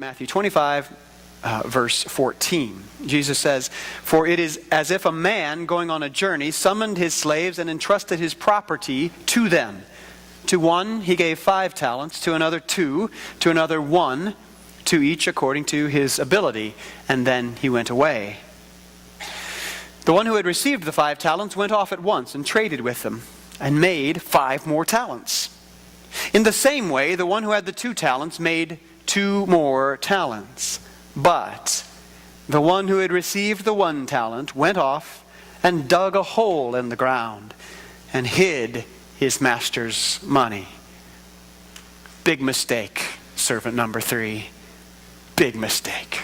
Matthew 25, verse 14. Jesus says, "For it is as if a man going on a journey summoned his slaves and entrusted his property to them. To one he gave 5 talents, to another 2, to another 1, to each according to his ability, and then he went away. The one who had received the 5 talents went off at once and traded with them, and made 5 more talents. In the same way, the one who had the 2 talents made 2 more talents. But the one who had received the 1 talent went off and dug a hole in the ground and hid his master's money." Big mistake, servant number 3. Big mistake.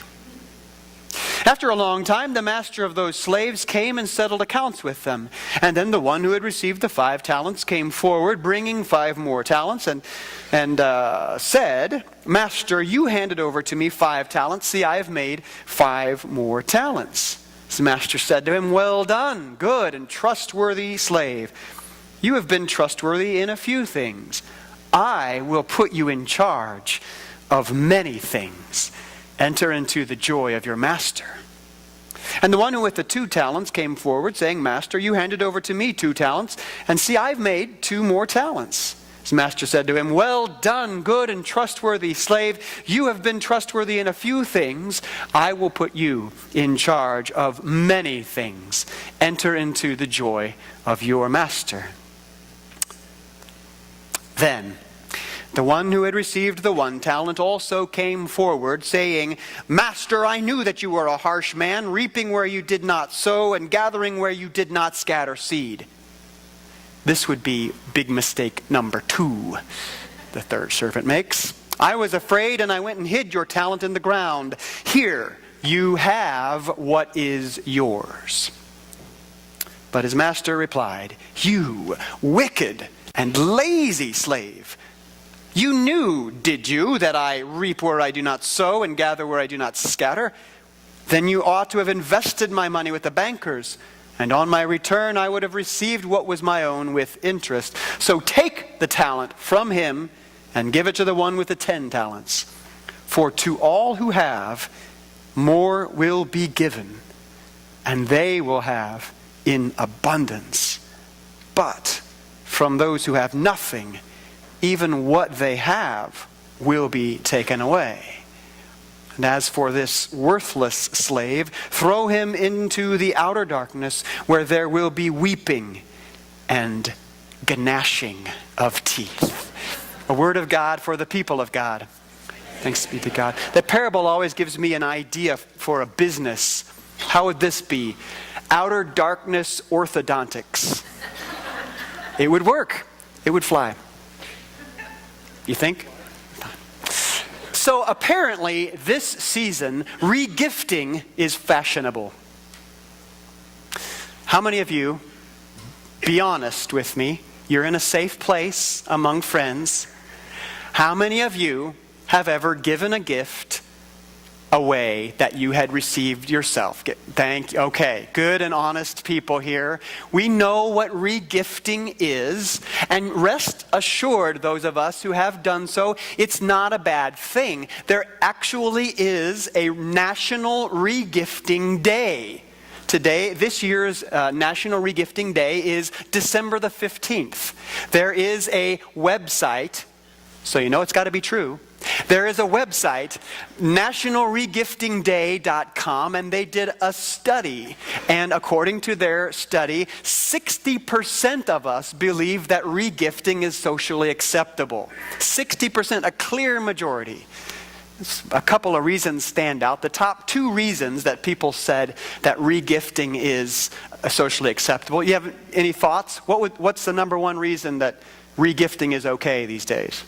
After a long time, the master of those slaves came and settled accounts with them. And then the one who had received the 5 talents came forward, bringing 5 more talents, and said, "Master, you handed over to me 5 talents. See, I have made 5 more talents." His master said to him, "Well done, good and trustworthy slave. You have been trustworthy in a few things. I will put you in charge of many things. Enter into the joy of your master." And the one who with the 2 talents came forward, saying, "Master, you handed over to me 2 talents, and see, I've made 2 more talents." His master said to him, "Well done, good and trustworthy slave. You have been trustworthy in a few things. I will put you in charge of many things. Enter into the joy of your master." Then the one who had received the 1 talent also came forward, saying, "Master, I knew that you were a harsh man, reaping where you did not sow and gathering where you did not scatter seed." This would be big mistake number 2 the third servant makes. "I was afraid and I went and hid your talent in the ground. Here, you have what is yours." But his master replied, "You wicked and lazy slave. You knew, did you, that I reap where I do not sow and gather where I do not scatter? Then you ought to have invested my money with the bankers, and on my return I would have received what was my own with interest. So take the talent from him and give it to the one with the 10 talents. For to all who have, more will be given, and they will have in abundance. But from those who have nothing, even what they have will be taken away. And as for this worthless slave, throw him into the outer darkness, where there will be weeping and gnashing of teeth." A word of God for the people of God. Thanks be to God. The parable always gives me an idea for a business. How would this be? Outer darkness orthodontics. It would work. It would fly. You think? So apparently this season, regifting is fashionable. How many of you, be honest with me, you're in a safe place among friends. How many of you have ever given a gift away that you had received yourself? Okay, good and honest people here. We know what regifting is, and rest assured, those of us who have done so, it's not a bad thing. There actually is a National Regifting Day. Today, this year's National Regifting Day is December the 15th. There is a website, so you know it's got to be true. There is a website, nationalregiftingday.com, and they did a study. And according to their study, 60% of us believe that regifting is socially acceptable. 60%, a clear majority. A couple of reasons stand out. The top 2 reasons that people said that regifting is socially acceptable. You have any thoughts? What's the number 1 reason that regifting is okay these days?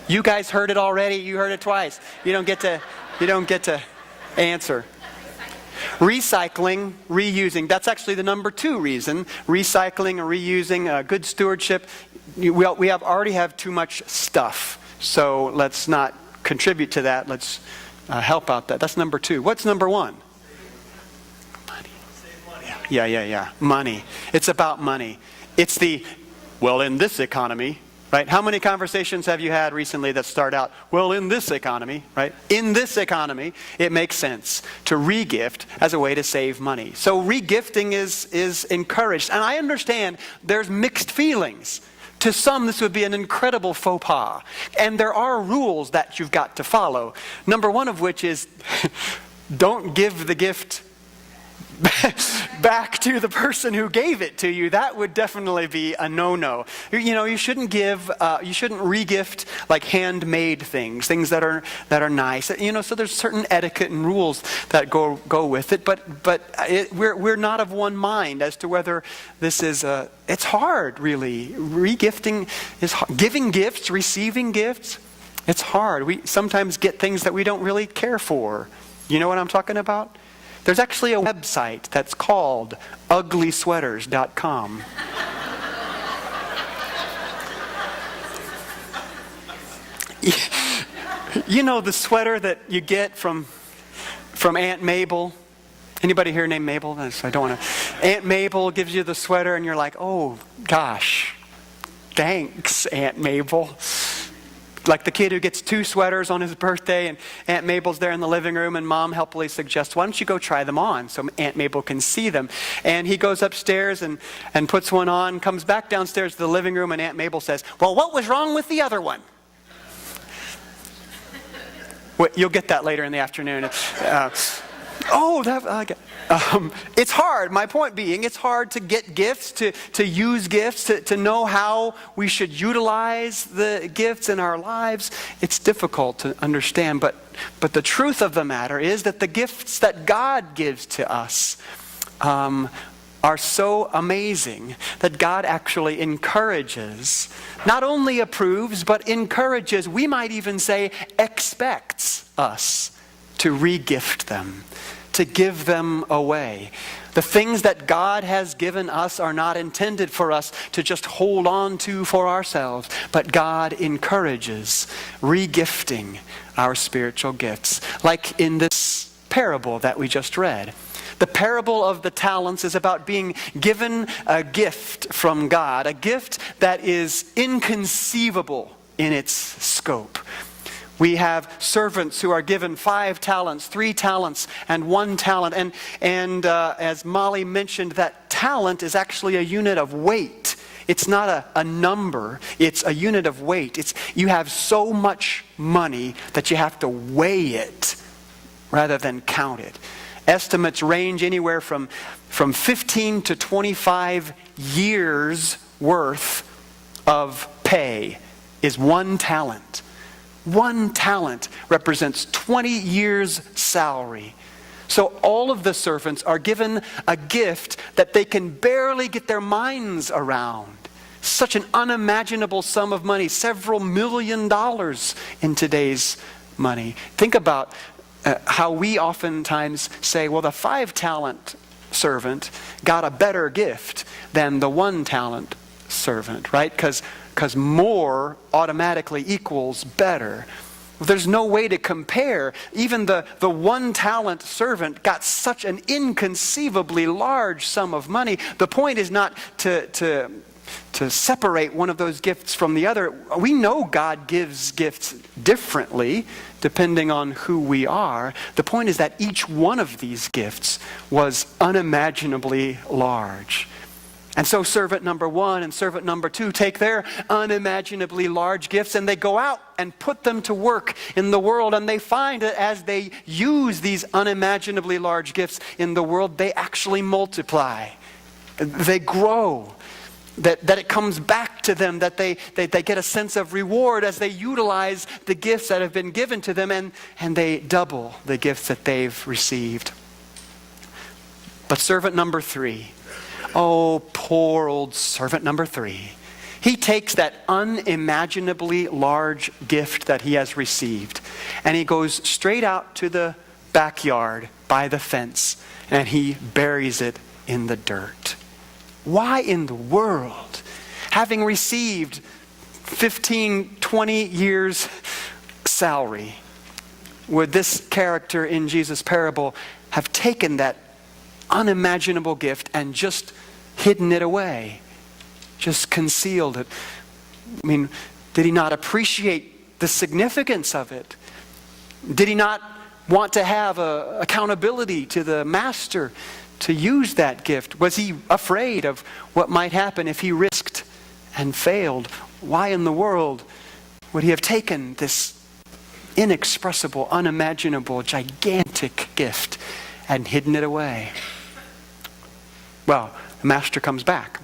You guys heard it already. You heard it twice. You don't get to answer. Recycling, reusing. That's actually the number 2 reason. Recycling and reusing, good stewardship. We already have too much stuff. So let's not contribute to that. Let's help out that. That's number 2. What's number 1? Money. Yeah. Money. It's about money. It's in this economy, right? How many conversations have you had recently that start out, well, in this economy, right? In this economy, it makes sense to regift as a way to save money. So regifting is encouraged. And I understand there's mixed feelings. To some, this would be an incredible faux pas. And there are rules that you've got to follow. Number one of which is, don't give the gift back to the person who gave it to you. That would definitely be a no-no. You shouldn't regift like handmade things that are nice. So there's certain etiquette and rules that go with it. But we're not of one mind as to whether this is it's hard, really. Regifting is hard. Giving gifts, receiving gifts, it's hard. We sometimes get things that we don't really care for. You know what I'm talking about? There's actually a website that's called uglysweaters.com. You know the sweater that you get from Aunt Mabel? Anybody here named Mabel? I don't want to. Aunt Mabel gives you the sweater and you're like, oh gosh, thanks, Aunt Mabel. Like the kid who gets 2 sweaters on his birthday and Aunt Mabel's there in the living room and Mom helpfully suggests, why don't you go try them on so Aunt Mabel can see them. And he goes upstairs and puts one on, comes back downstairs to the living room and Aunt Mabel says, well, what was wrong with the other one? Well, you'll get that later in the afternoon. It's hard. My point being, it's hard to get gifts, to use gifts, to know how we should utilize the gifts in our lives. It's difficult to understand, but the truth of the matter is that the gifts that God gives to us are so amazing that God actually encourages, not only approves, but encourages, we might even say expects us to regift them, to give them away. The things that God has given us are not intended for us to just hold on to for ourselves, but God encourages regifting our spiritual gifts. Like in this parable that we just read. The parable of the talents is about being given a gift from God, a gift that is inconceivable in its scope. We have servants who are given 5 talents, 3 talents, and 1 talent. And as Molly mentioned, that talent is actually a unit of weight. It's not a number. It's a unit of weight. You have so much money that you have to weigh it rather than count it. Estimates range anywhere from 15 to 25 years worth of pay is 1 talent. 1 talent represents 20 years' salary. So all of the servants are given a gift that they can barely get their minds around. Such an unimaginable sum of money, several $million in today's money. Think about how we oftentimes say, well, the 5-talent servant got a better gift than the 1-talent servant, right? Because more automatically equals better. There's no way to compare. Even the 1-talent servant got such an inconceivably large sum of money. The point is not to separate one of those gifts from the other. We know God gives gifts differently depending on who we are. The point is that each one of these gifts was unimaginably large. And so servant number 1 and servant number 2 take their unimaginably large gifts and they go out and put them to work in the world. And they find that as they use these unimaginably large gifts in the world, they actually multiply. They grow. That it comes back to them, that they get a sense of reward as they utilize the gifts that have been given to them, and they double the gifts that they've received. But servant number 3, oh, poor old servant number 3. He takes that unimaginably large gift that he has received, and he goes straight out to the backyard by the fence, and he buries it in the dirt. Why in the world, having received 15, 20 years salary, would this character in Jesus' parable have taken that unimaginable gift and just hidden it away, just concealed it? I mean, did he not appreciate the significance of it? Did he not want to have accountability to the master to use that gift? Was he afraid of what might happen if he risked and failed? Why in the world would he have taken this inexpressible, unimaginable, gigantic gift and hidden it away? Well, the master comes back.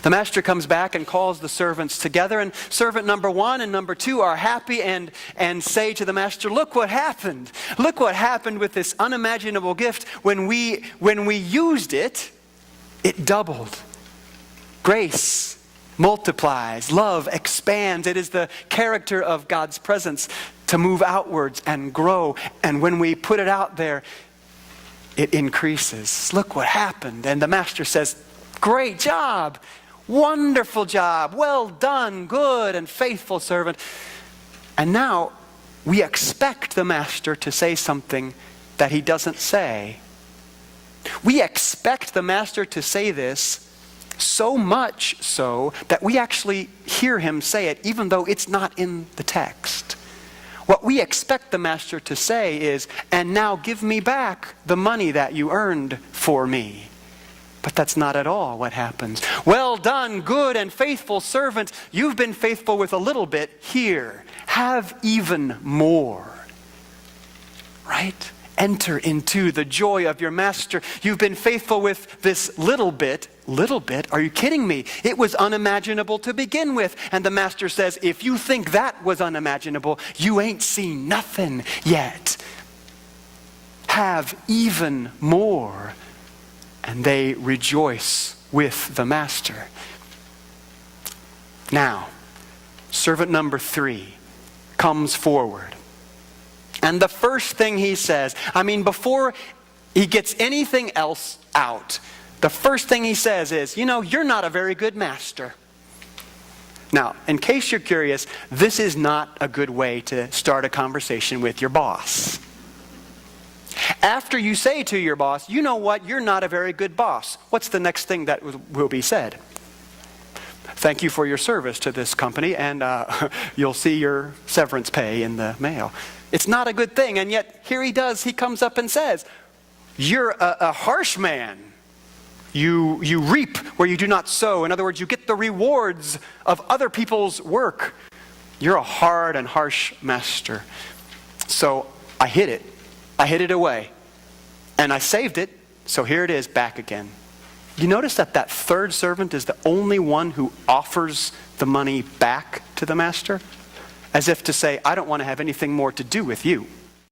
The master comes back and calls the servants together, and servant number 1 and number 2 are happy and say to the master, look what happened. Look what happened with this unimaginable gift. When we used it, it doubled. Grace multiplies. Love expands. It is the character of God's presence to move outwards and grow. And when we put it out there, it increases. Look what happened. And the master says, great job. Wonderful job. Well done, good and faithful servant. And now we expect the master to say something that he doesn't say. We expect the master to say this so much so that we actually hear him say it even though it's not in the text. What we expect the master to say is, and now give me back the money that you earned for me. But that's not at all what happens. Well done, good and faithful servant. You've been faithful with a little bit. Here, have even more. Right? Enter into the joy of your master. You've been faithful with this little bit. Little bit? Are you kidding me? It was unimaginable to begin with. And the master says, if you think that was unimaginable, you ain't seen nothing yet. Have even more. And they rejoice with the master. Now, servant number 3 comes forward. And the first thing he says, before he gets anything else out, the first thing he says is, you're not a very good master. Now, in case you're curious, this is not a good way to start a conversation with your boss. After you say to your boss, you know what, you're not a very good boss, what's the next thing that will be said? Thank you for your service to this company, and you'll see your severance pay in the mail. It's not a good thing, and yet here he comes up and says, you're a harsh man. You reap where you do not sow. In other words, you get the rewards of other people's work. You're a hard and harsh master. So I hid it. I hid it away. And I saved it, so here it is back again. You notice that third servant is the only one who offers the money back to the master? As if to say, I don't want to have anything more to do with you.